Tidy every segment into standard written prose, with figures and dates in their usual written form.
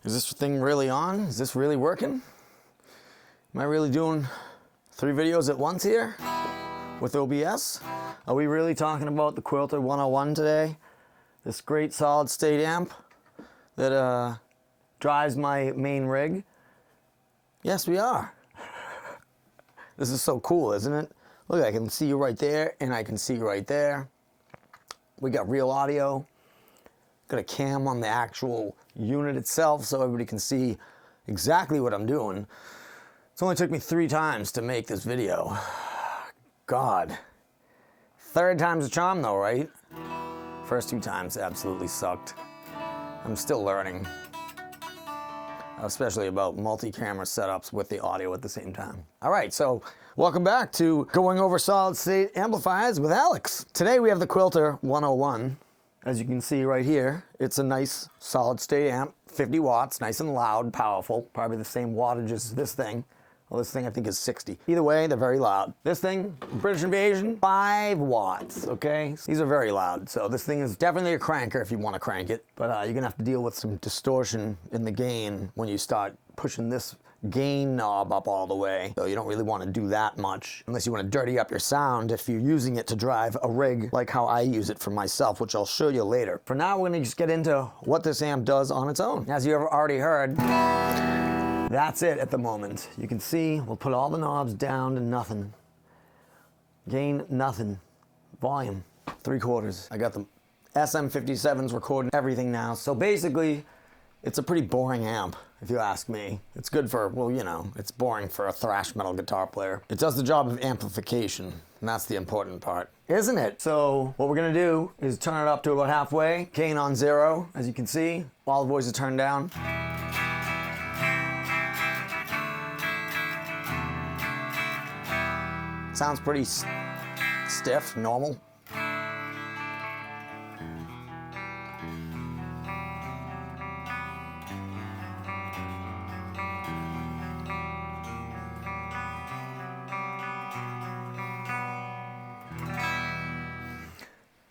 Is this thing really on? Is this really working? Am I really doing 3 videos at once here with OBS? Are we really talking about the Quilter 101 today? This great solid state amp that drives my main rig? Yes, we are. This is so cool, isn't it? Look, I can see you right there, and I can see you right there. We got real audio. Got a cam on the actual unit itself so everybody can see exactly what I'm doing. It's only took me 3 times to make this video. God. 3rd time's a charm though, right? First 2 times absolutely sucked. I'm still learning. Especially about multi-camera setups with the audio at the same time. All right, so welcome back to Going Over Solid State Amplifiers with Alex. Today we have the Quilter 101. As you can see right here, it's a nice solid state amp, 50 watts, nice and loud, powerful, probably the same wattage as this thing. Well, this thing I think is 60. Either way, they're very loud. This thing, British Invasion, 5 watts, okay? These are very loud, so this thing is definitely a cranker if you want to crank it, but you're gonna have to deal with some distortion in the gain when you start pushing this gain knob up all the way. So you don't really want to do that much unless you want to dirty up your sound if you're using it to drive a rig like how I use it for myself, which I'll show you later. For now, we're going to just get into what this amp does on its own. As you have already heard, that's it at the moment. You can see we'll put all the knobs down to nothing. Gain, nothing. Volume, 3/4. I got the SM57s recording everything now. So basically, it's a pretty boring amp, if you ask me. It's good for, well, you know, it's boring for a thrash metal guitar player. It does the job of amplification, and that's the important part, isn't it? So what we're gonna do is turn it up to about halfway, gain on 0, as you can see, all the voices turned down. Sounds pretty stiff, normal.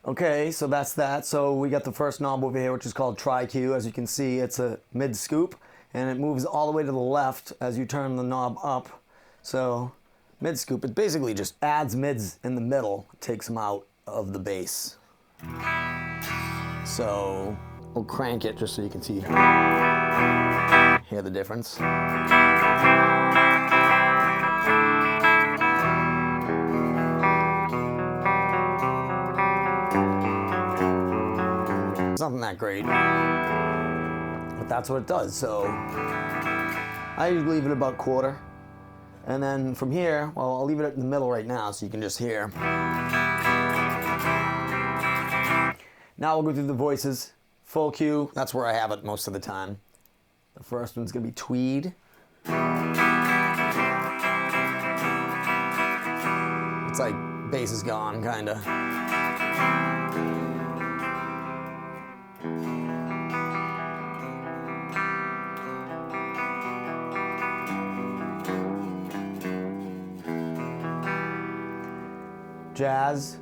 Okay, so that's that. So we got the first knob over here, which is called Tri-Q. As you can see, it's a mid scoop, and it moves all the way to the left as you turn the knob up. So mid scoop, it basically just adds mids in the middle, takes them out of the bass. So we'll crank it just so you can see, hear the difference. It's nothing that great, but that's what it does. So I usually leave it about 1/4. And then from here, well, I'll leave it in the middle right now so you can just hear. Now we'll go through the voices. Full Q, that's where I have it most of the time. The first one's gonna be Tweed. It's like bass is gone, kinda. Jazz.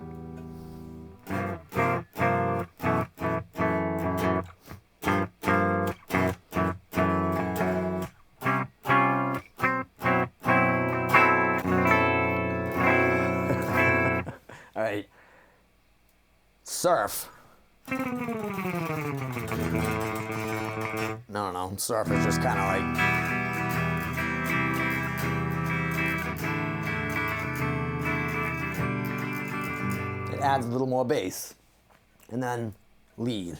All right. Surf. No. Surf is just kind of like. Adds a little more bass, and then lead.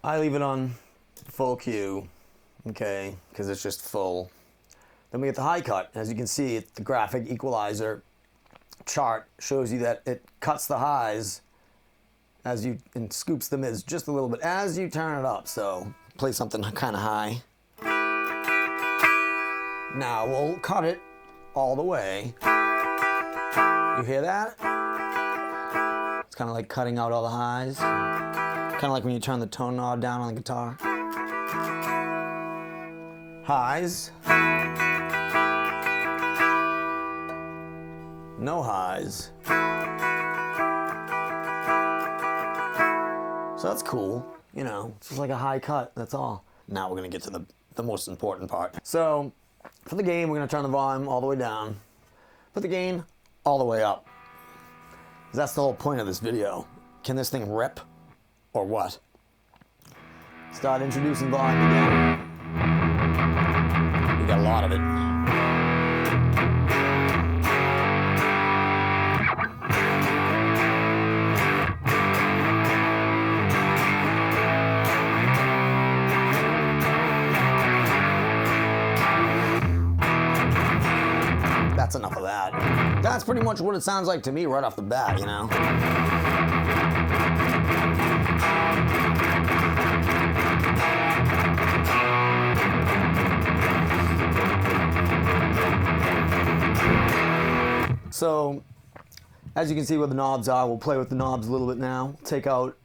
I leave it on full Q, okay, because it's just full. Then we get the high cut. As you can see, the graphic equalizer chart shows you that it cuts the highs as you, and scoops the mids just a little bit as you turn it up. So play something kind of high. Now we'll cut it all the way. You hear that? It's kind of like cutting out all the highs. Kind of like when you turn the tone knob down on the guitar. Highs. No highs. So that's cool. You know, it's just like a high cut, that's all. Now we're gonna get to the most important part. So, for the gain, we're gonna turn the volume all the way down. Put the gain all the way up. That's the whole point of this video. Can this thing rip, or what? Start introducing volume again. We got a lot of it. That's enough of that. That's pretty much what it sounds like to me right off the bat, you know? So, as you can see where the knobs are, we'll play with the knobs a little bit now. Take out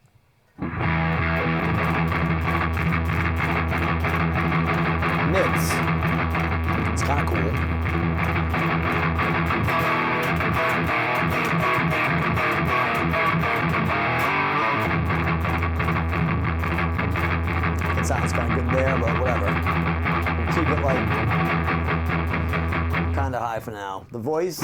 mids. It's kind of cool. It sounds kind of good there, but whatever. We'll keep it like kind of high for now. The voice.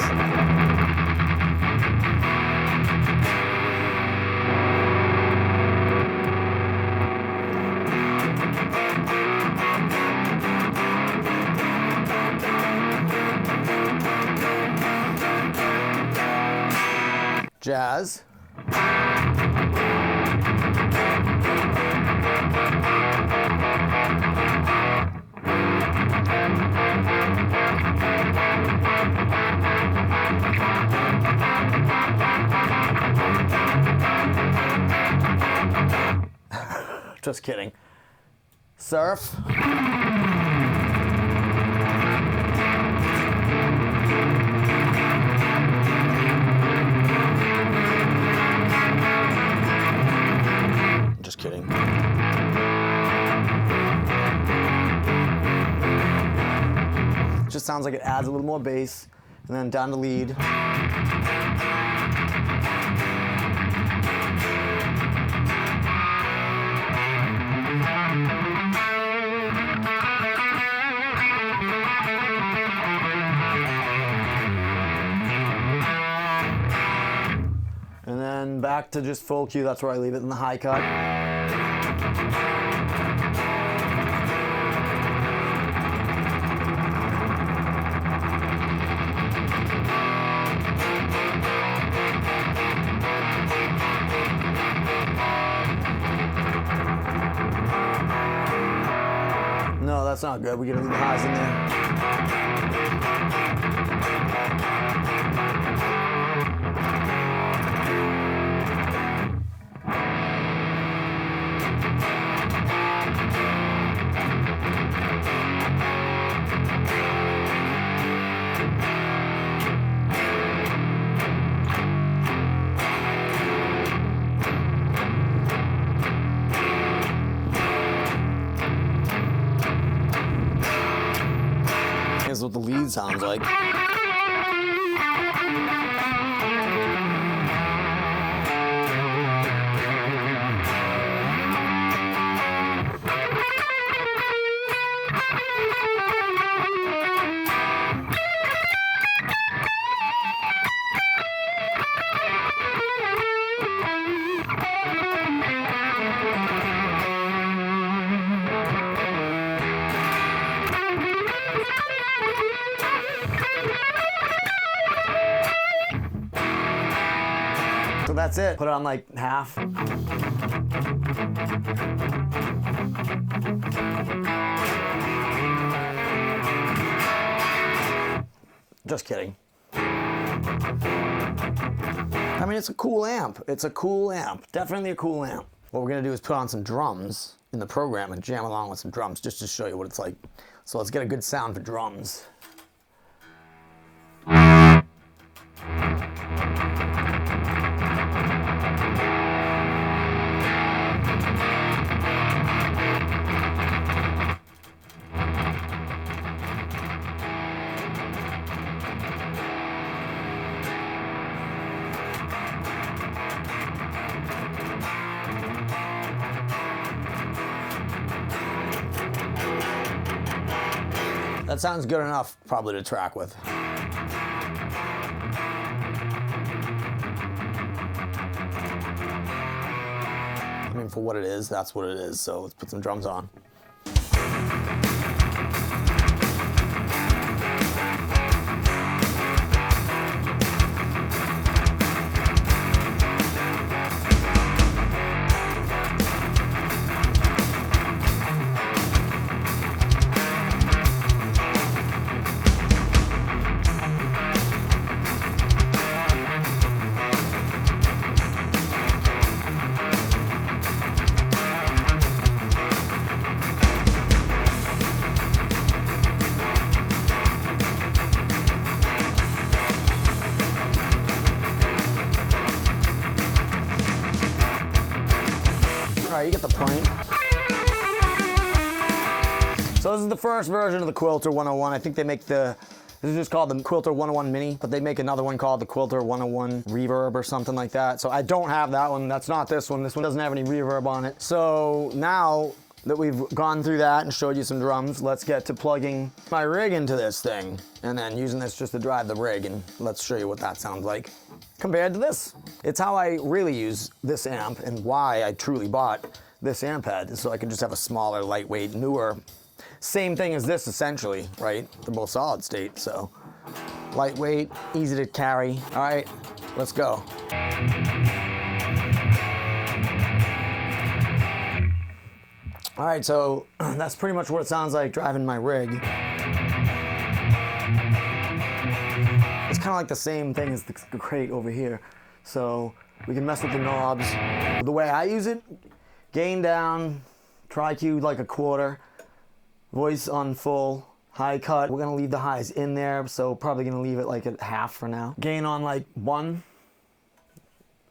Jazz. Just kidding. Surf. Just kidding. Just sounds like it adds a little more bass, and then down to lead. And then back to just full cue, that's where I leave it in the high cut. No, that's not good. We gotta leave the highs in there. Here's what the lead sounds like. So that's it. Put it on like half. Just kidding. I mean, it's a cool amp. It's a cool amp. Definitely a cool amp. What we're gonna do is put on some drums in the program and jam along with some drums just to show you what it's like. So let's get a good sound for drums. That sounds good enough probably to track with. I mean, for what it is, that's what it is. So let's put some drums on. You get the point. So this is the first version of the Quilter 101. I think they make this is just called the Quilter 101 Mini, but they make another one called the Quilter 101 Reverb or something like that. So I don't have that one. That's not this one. This one doesn't have any reverb on it. So now that we've gone through that and showed you some drums, let's get to plugging my rig into this thing and then using this just to drive the rig, and let's show you what that sounds like compared to this. It's how I really use this amp and why I truly bought this amp head, so I can just have a smaller, lightweight, newer, same thing as this essentially, right? They're both solid state, so lightweight, easy to carry. All right, let's go. All right, so that's pretty much what it sounds like driving my rig. It's kind of like the same thing as the crate over here. So we can mess with the knobs. The way I use it, gain down, tri-Q like a quarter, voice on full, high cut. We're gonna leave the highs in there, so probably gonna leave it like at half for now. Gain on like 1,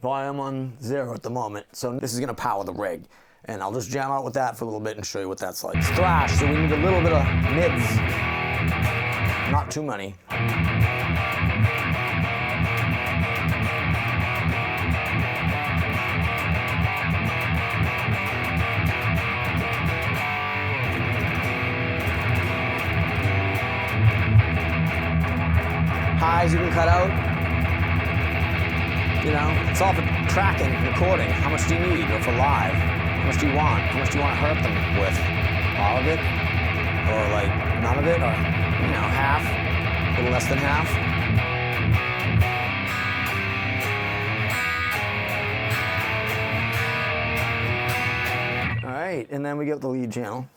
volume on 0 at the moment. So this is gonna power the rig. And I'll just jam out with that for a little bit and show you what that's like. It's thrash, so we need a little bit of mids. Not too many. Highs you can cut out. You know, it's all for tracking, recording. How much do you need? Or for live? How much do you want? How much do you want to hurt them with? All of it? Or like none of it? Or, you know, half? A little less than half? All right, and then we get the lead channel.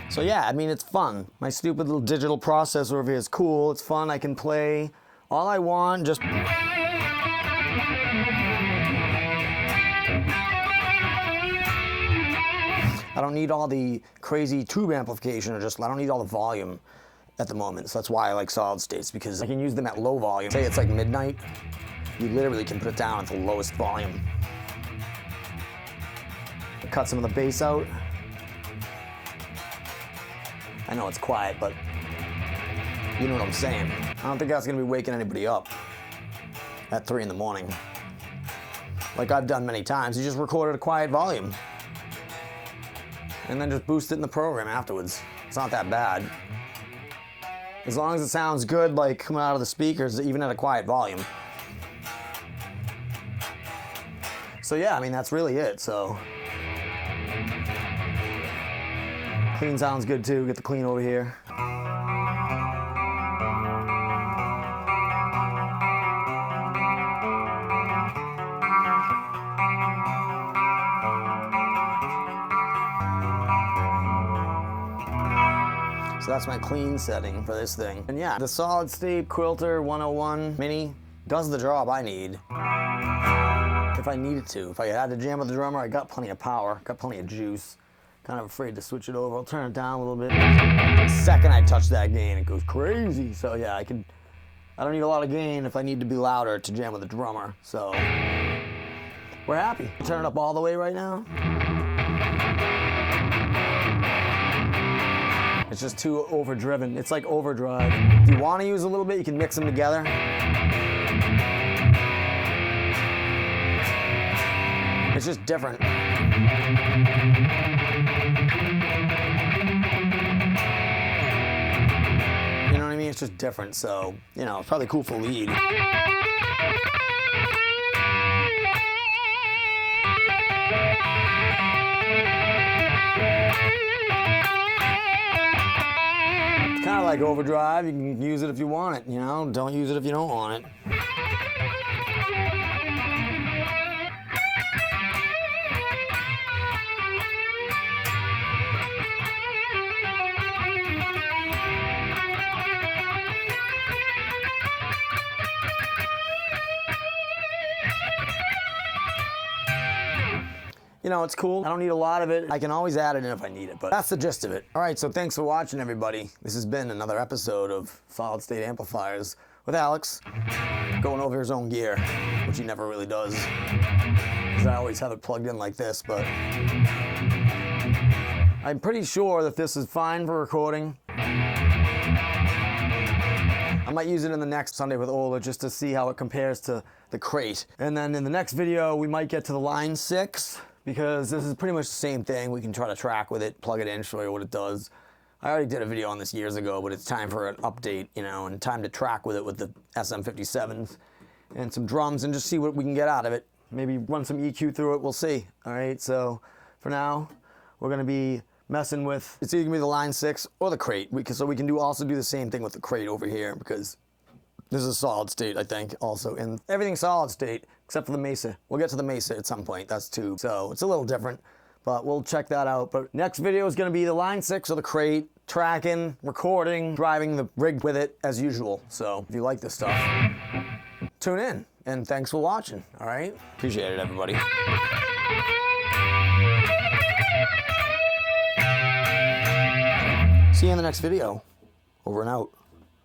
So yeah, I mean, it's fun. My stupid little digital processor over here is cool. It's fun. I can play all I want. Just I don't need all the crazy tube amplification, or just I don't need all the volume at the moment. So that's why I like solid states, because I can use them at low volume. Say it's like midnight, you literally can put it down at the lowest volume. Cut some of the bass out. I know it's quiet, but you know what I'm saying. I don't think that's gonna be waking anybody up at 3 in the morning. Like I've done many times. You just record at a quiet volume and then just boost it in the program afterwards. It's not that bad. As long as it sounds good, like coming out of the speakers, even at a quiet volume. So yeah, I mean, that's really it, so. Clean sounds good too, get the clean over here. So that's my clean setting for this thing. And yeah, the solid state Quilter 101 Mini does the job I need. if I needed to. If I had to jam with the drummer, I got plenty of power, got plenty of juice. Kind of afraid to switch it over. I'll turn it down a little bit. The second I touch that gain, it goes crazy. So yeah, I don't need a lot of gain if I need to be louder to jam with the drummer. So we're happy. Turn it up all the way right now. It's just too overdriven. It's like overdrive. If you want to use a little bit, you can mix them together. It's just different. You know what I mean? It's just different, so, you know, it's probably cool for lead. It's kind of like overdrive. You can use it if you want it, you know? Don't use it if you don't want it. You know, it's cool. I don't need a lot of it. I can always add it in if I need it, but that's the gist of it. All right, so thanks for watching, everybody. This has been another episode of Solid State Amplifiers with Alex, going over his own gear, which he never really does, because I always have it plugged in like this, but I'm pretty sure that this is fine for recording. I might use it in the next Sunday with Ola just to see how it compares to the crate. And then in the next video, we might get to the Line 6, because this is pretty much the same thing. We can try to track with it, plug it in, show you what it does. I already did a video on this years ago, but it's time for an update, you know, and time to track with it with the SM57s and some drums and just see what we can get out of it. Maybe run some EQ through it, we'll see. All right, so for now, we're gonna be messing with, it's either gonna be the Line 6 or the crate, so we can also do the same thing with the crate over here, because this is a solid state, I think, also. And everything's solid state, except for the Mesa. We'll get to the Mesa at some point, that's tube. So it's a little different, but we'll check that out. But next video is gonna be the Line 6 or the crate, tracking, recording, driving the rig with it as usual. So if you like this stuff, tune in. And thanks for watching, all right? Appreciate it, everybody. See you in the next video. Over and out.